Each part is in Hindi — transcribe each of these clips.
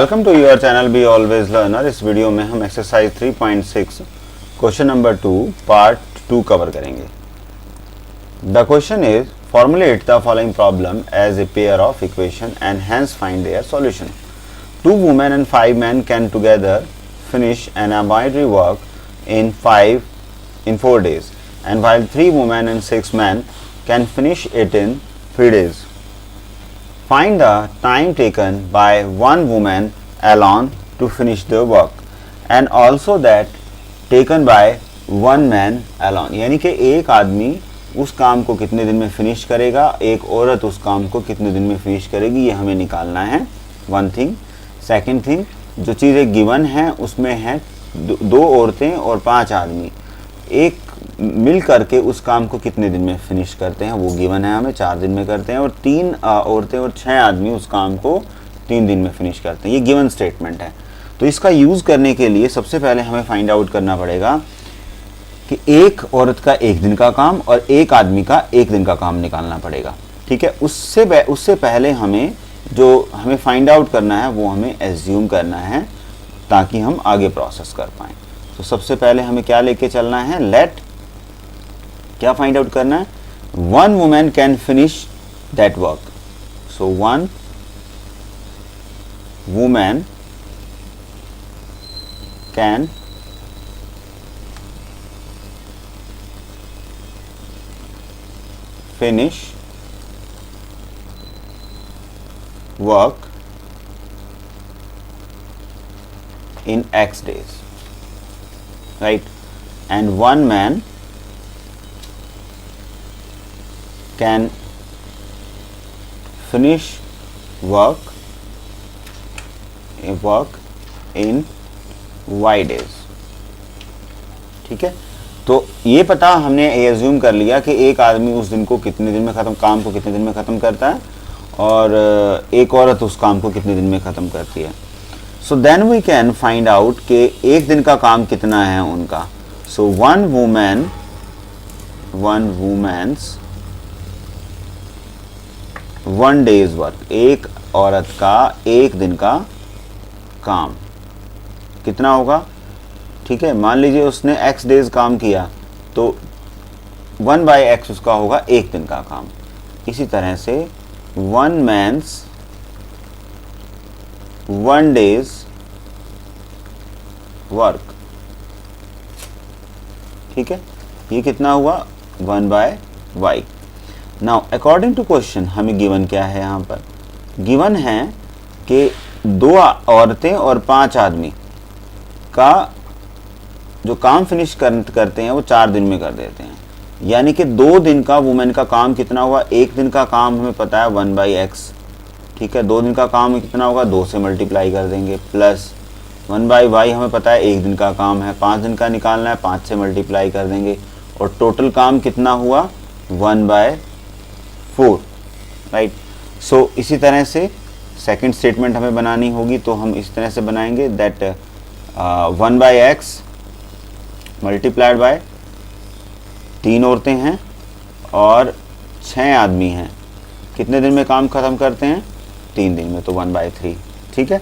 Welcome to your channel be always learner. इस वीडियो में हम exercise 3.6 question number 2 part 2 cover करेंगे। The question is formulate the following problem as a pair of equation and hence find their solution. 2 women and 5 men can together finish an embroidery work in 4 days, and while 3 women and 6 men can finish it in 3 days. Find the time taken by one woman alone to finish the work and also that taken by one man alone. यानी कि एक आदमी उस काम को कितने दिन में फिनिश करेगा, एक औरत उस काम को कितने दिन में फिनिश करेगी, ये हमें निकालना है। One thing. सेकंड थिंग, जो चीज़ें गिवन हैं उसमें है 2 औरतें और 5 आदमी एक मिल करके उस काम को कितने दिन में फिनिश करते हैं, वो गिवन है हमें 4 दिन में करते हैं, और 3 औरतें और 6 आदमी उस काम को 3 दिन में फिनिश करते हैं। ये गिवन स्टेटमेंट है। तो इसका यूज़ करने के लिए सबसे पहले हमें फाइंड आउट करना पड़ेगा कि एक औरत का 1 दिन का काम और एक आदमी का 1 दिन का काम निकालना पड़ेगा। ठीक है, उससे पहले हमें जो हमें फाइंड आउट करना है वो हमें एज्यूम करना है ताकि हम आगे प्रोसेस कर पाएँ। तो सबसे पहले हमें क्या लेके चलना है, लेट क्या फाइंड आउट करना है, 1 woman can finish that work. So 1 woman can finish work in X days, right? And 1 man can finish work in Y days. ठीक है, तो ये पता हमने एज्यूम कर लिया कि एक आदमी उस दिन को कितने दिन में काम को कितने दिन में ख़त्म करता है और एक औरत उस काम को कितने दिन में ख़त्म करती है। So then we can find out कि एक दिन का काम कितना है उनका। सो 1 woman's 1 day's वर्क, एक औरत का 1 दिन का काम कितना होगा। ठीक है, मान लीजिए उसने x डेज काम किया तो 1/x उसका होगा 1 दिन का काम। इसी तरह से 1 man's 1 day's वर्क। ठीक है, ये कितना हुआ 1/y। Now according to question हमें गिवन क्या है, यहाँ पर गिवन है कि 2 औरतें और 5 आदमी का जो काम फिनिश करते हैं वो 4 दिन में कर देते हैं। यानी कि 2 दिन का वुमेन का काम कितना हुआ, 1 दिन का काम हमें पता है 1/x। ठीक है, 2 दिन का काम कितना होगा, 2 से मल्टीप्लाई कर देंगे, प्लस 1/y हमें पता है 1 दिन का काम है, 5 दिन का निकालना है, 5 से मल्टीप्लाई कर देंगे, और टोटल काम कितना हुआ 1/4, राइट। सो इसी तरह से सेकंड स्टेटमेंट हमें बनानी होगी, तो हम इस तरह से बनाएंगे दैट 1/x मल्टीप्लाइड बाय 3 औरतें हैं और 6 आदमी हैं, कितने दिन में काम ख़त्म करते हैं, 3 दिन में, तो 1/3। ठीक है,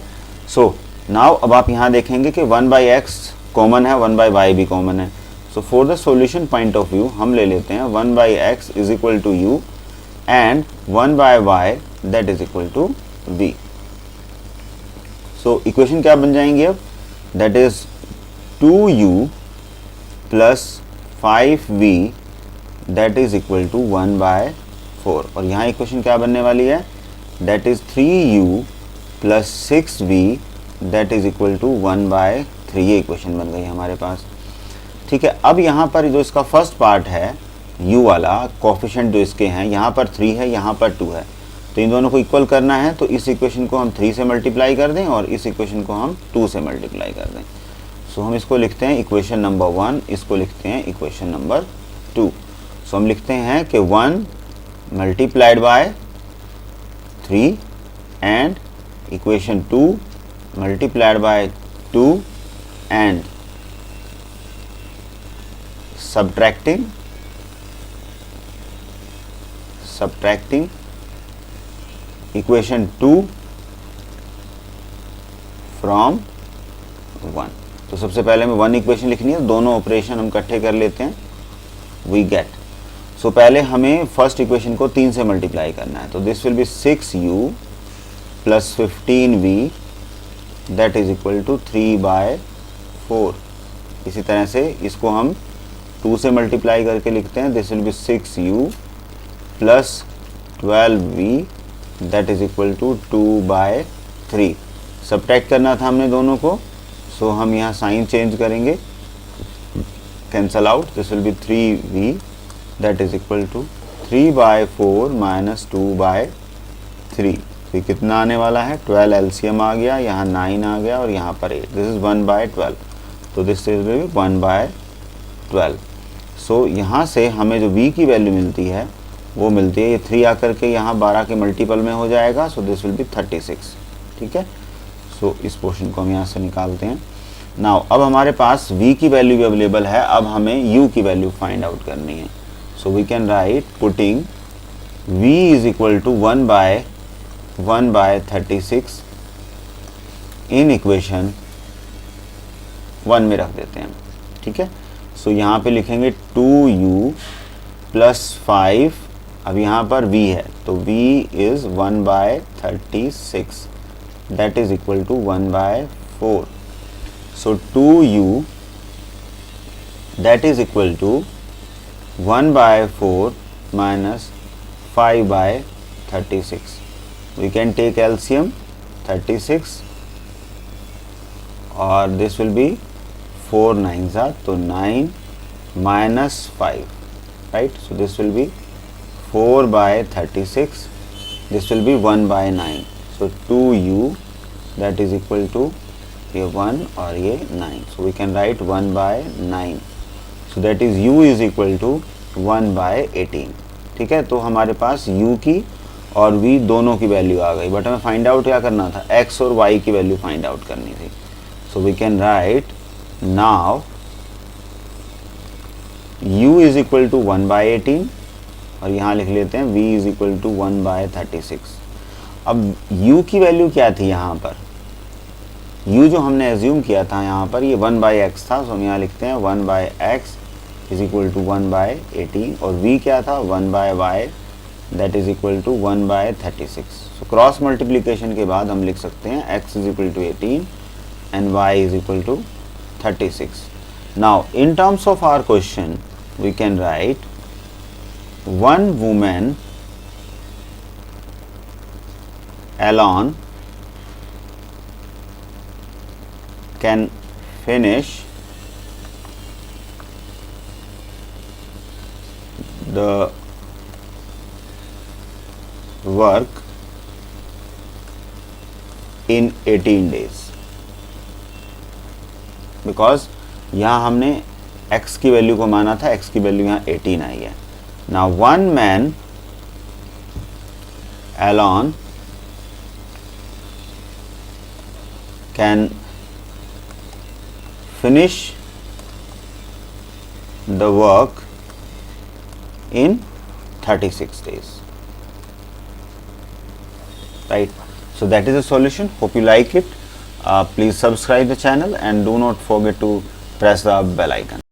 सो नाउ अब आप यहाँ देखेंगे कि 1/x कॉमन है, 1/y भी कॉमन है। So for the solution point of view हम ले लेते हैं 1/x is equal to u and 1/y that is equal to v। So equation क्या बन जाएंगी अब, that is 2u plus 5v that is equal to 1/4, और यहाँ इक्वेशन क्या बनने वाली है, that is 3u plus 6v that is equal to 1/3। ये इक्वेशन बन गई हमारे पास। ठीक है, अब यहाँ पर जो इसका फर्स्ट पार्ट है u वाला, कोफिशिएंट जो इसके हैं, यहाँ पर 3 है, यहाँ पर 2 है, तो इन दोनों को इक्वल करना है, तो इस इक्वेशन को हम 3 से मल्टीप्लाई कर दें और इस इक्वेशन को हम 2 से मल्टीप्लाई कर दें। सो हम इसको लिखते हैं इक्वेशन नंबर 1, इसको लिखते हैं इक्वेशन नंबर 2। सो हम लिखते हैं कि 1 multiplied by 3 and equation 2 multiplied by 2 and subtracting equation 2 from 1। तो सबसे पहले हमें 1 इक्वेशन लिखनी है, दोनों ऑपरेशन हम इकट्ठे कर लेते हैं, वी गेट। सो पहले हमें फर्स्ट इक्वेशन को 3 से मल्टीप्लाई करना है, तो this will be 6u plus 15v that is equal to 3/4। इसी तरह से इसको हम 2 से मल्टीप्लाई करके लिखते हैं, this will be 6u plus 12v that is equal to 2/3। Subtract करना था हमने दोनों को, सो हम यहाँ साइन चेंज करेंगे, cancel out, this will be 3v that is equal to 3/4 minus 2/3। तो कितना आने वाला है, 12 एलसीएम आ गया, यहाँ 9 आ गया और यहाँ पर 8, दिस इज 1/12, तो दिस इज 1/12। सो यहाँ से हमें जो v की वैल्यू मिलती है वो मिलती है, ये 3 आकर के यहाँ 12 के मल्टीपल में हो जाएगा, सो दिस विल बी 36। ठीक है, सो इस पोर्शन को हम यहाँ से निकालते हैं। नाउ अब हमारे पास v की वैल्यू भी अवेलेबल है, अब हमें u की वैल्यू फाइंड आउट करनी है। So we can write putting v is equal to 1/36 in equation 1 में रख देते हैं। ठीक है, सो यहाँ पे लिखेंगे 2u प्लस 5, अब यहाँ पर v है तो v is 1/36 that is equal to 1/4। सो 2u that is equal to 1/4 minus 5/36. We can take LCM 36 और this will be 4 9s are, तो 9 minus 5, right? So this will be 4/36. This will be 1/9. So 2u that is equal to ये 1 और ये 9. So we can write 1/9. So that is u is equal to 1/18. ठीक है, तो हमारे पास u की और v दोनों की वैल्यू आ गई, बट हमें फाइंड आउट क्या करना था, x और y की वैल्यू फाइंड आउट करनी थी। So we can write now u is equal to 1/18 और यहाँ लिख लेते हैं v इज इक्वल टू 1/36। अब u की वैल्यू क्या थी यहाँ पर, u जो हमने एज्यूम किया था यहाँ पर ये 1/x था, सो हम यहाँ लिखते हैं 1/x इज इक्वल टू 1/18 और v क्या था 1/y that is equal to 1/36। So cross multiplication के बाद हम लिख सकते हैं x is equal to 18 and y is equal to 36। Now in terms of our question we can write one woman alone can finish the work in 18 days, because यहाँ हमने x की वैल्यू को माना था, x की वैल्यू यहाँ 18 आई है। Now one man alone can finish the work in 36 days, right? So that is the solution. Hope you like it. Please subscribe the channel and do not forget to press the bell icon.